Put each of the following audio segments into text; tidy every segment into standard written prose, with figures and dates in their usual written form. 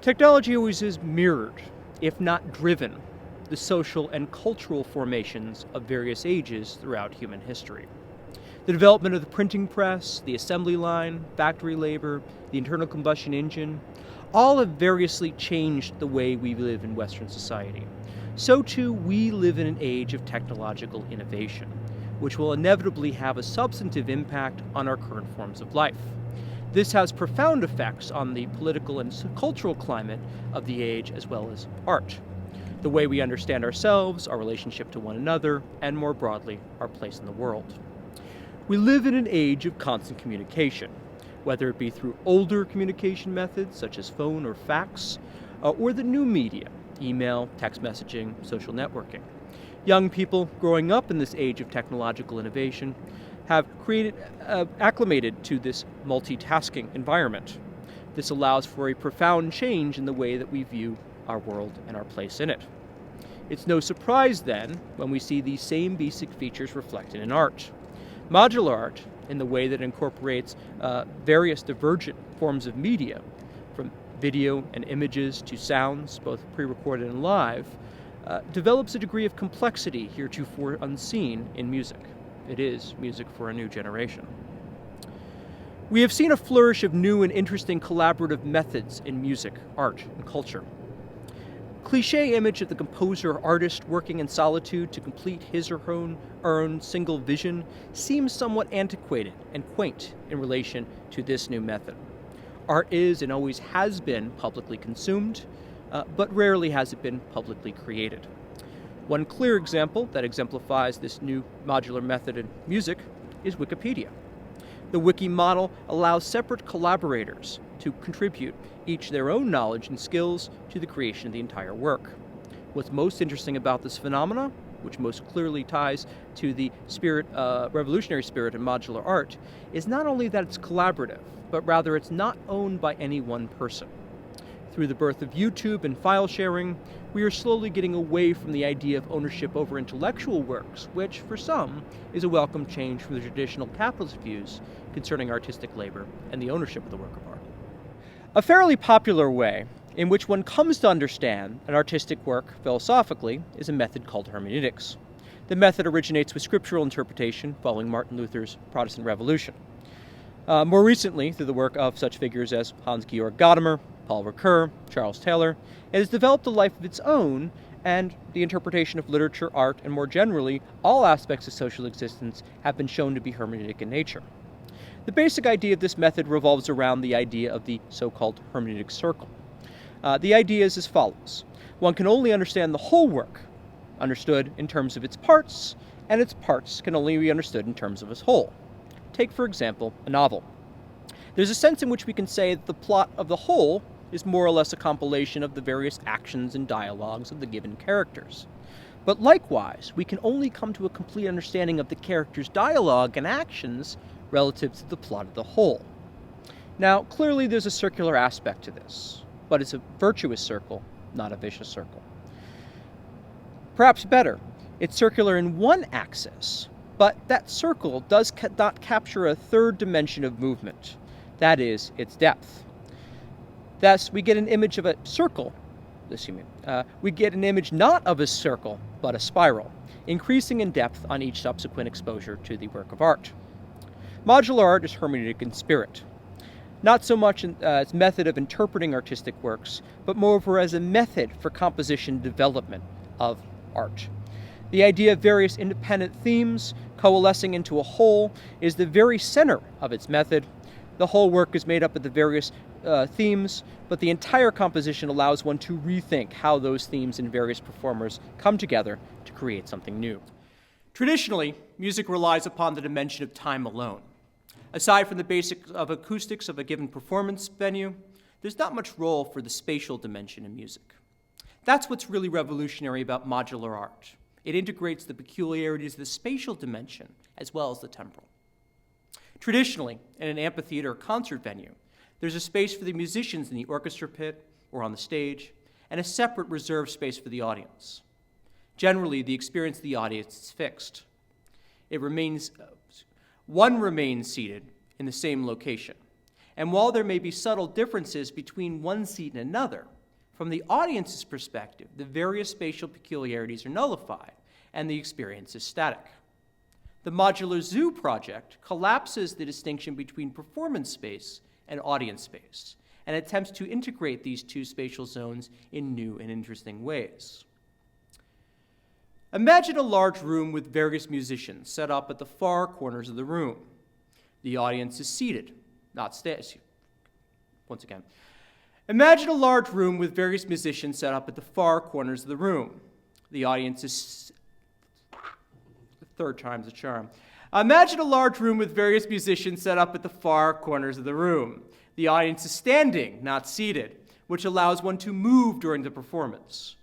Technology always has mirrored, if not driven, the social and cultural formations of various ages throughout human history. The development of the printing press, the assembly line, factory labor, the internal combustion engine, all have variously changed the way we live in Western society. So too, we live in an age of technological innovation, which will inevitably have a substantive impact on our current forms of life. This has profound effects on the political and cultural climate of the age, as well as art, the way we understand ourselves, our relationship to one another, and more broadly, our place in the world. We live in an age of constant communication, whether it be through older communication methods such as phone or fax, or the new media, email, text messaging, social networking. Young people growing up in this age of technological innovation have acclimated to this multitasking environment. This allows for a profound change in the way that we view our world and our place in it. It's no surprise then when we see these same basic features reflected in art. Modular art, in the way that incorporates various divergent forms of media, from video and images to sounds, both pre-recorded and live, develops a degree of complexity heretofore unseen in music. It is music for a new generation. We have seen a flourish of new and interesting collaborative methods in music, art, and culture. Cliché image of the composer or artist working in solitude to complete his or her own single vision seems somewhat antiquated and quaint in relation to this new method. Art is and always has been publicly consumed, but rarely has it been publicly created. One clear example that exemplifies this new modular method in music is Wikipedia. The wiki model allows separate collaborators to contribute each their own knowledge and skills to the creation of the entire work. What's most interesting about this phenomena, which most clearly ties to the revolutionary spirit in modular art, is not only that it's collaborative, but rather it's not owned by any one person. Through the birth of YouTube and file sharing, we are slowly getting away from the idea of ownership over intellectual works, which, for some, is a welcome change from the traditional capitalist views concerning artistic labor and the ownership of the work of art. A fairly popular way in which one comes to understand an artistic work philosophically is a method called hermeneutics. The method originates with scriptural interpretation following Martin Luther's Protestant Revolution. More recently, through the work of such figures as Hans-Georg Gadamer, Paul Ricoeur, Charles Taylor, it has developed a life of its own, and the interpretation of literature, art, and more generally, all aspects of social existence have been shown to be hermeneutic in nature. The basic idea of this method revolves around the idea of the so-called hermeneutic circle. The idea is as follows. One can only understand the whole work, understood in terms of its parts, and its parts can only be understood in terms of its whole. Take, for example, a novel. There's a sense in which we can say that the plot of the whole is more or less a compilation of the various actions and dialogues of the given characters. But likewise, we can only come to a complete understanding of the characters' dialogue and actions relative to the plot of the whole. Now, clearly there's a circular aspect to this, but it's a virtuous circle, not a vicious circle. Perhaps better, it's circular in one axis, but that circle does not capture a third dimension of movement, that is, its depth. Thus, we get an image of a circle, we get an image not of a circle, but a spiral, increasing in depth on each subsequent exposure to the work of art. Modular art is hermeneutic in spirit, not so much its method of interpreting artistic works, but moreover as a method for composition development of art. The idea of various independent themes coalescing into a whole is the very center of its method. The whole work is made up of the various themes, but the entire composition allows one to rethink how those themes and various performers come together to create something new. Traditionally, music relies upon the dimension of time alone. Aside from the basics of acoustics of a given performance venue, there's not much role for the spatial dimension in music. That's what's really revolutionary about modular art. It integrates the peculiarities of the spatial dimension as well as the temporal. Traditionally, in an amphitheater or concert venue, there's a space for the musicians in the orchestra pit or on the stage, and a separate reserved space for the audience. Generally, the experience of the audience is fixed. One remains seated in the same location, And while there may be subtle differences between one seat and another, from the audience's perspective, the various spatial peculiarities are nullified, and the experience is static. The Modular Zoo project collapses the distinction between performance space and audience space, and attempts to integrate these two spatial zones in new and interesting ways. Imagine a large room with various musicians set up at the far corners of the room. The audience is seated, not standing. Once again. Imagine a large room with various musicians set up at the far corners of the room. The audience is... Third time's a charm. Imagine a large room with various musicians set up at the far corners of the room. The audience is standing, not seated, which allows one to move during the performance.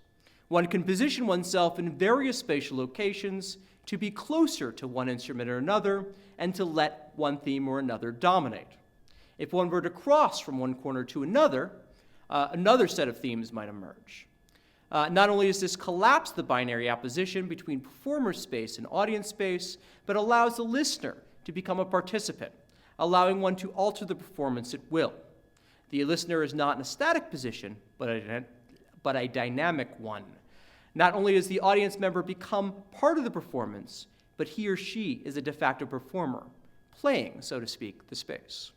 One can position oneself in various spatial locations to be closer to one instrument or another, and to let one theme or another dominate. If one were to cross from one corner to another, another set of themes might emerge. Not only does this collapse the binary opposition between performer space and audience space, but allows the listener to become a participant, allowing one to alter the performance at will. The listener is not in a static position, but a dynamic one. Not only does the audience member become part of the performance, but he or she is a de facto performer, playing, so to speak, the space.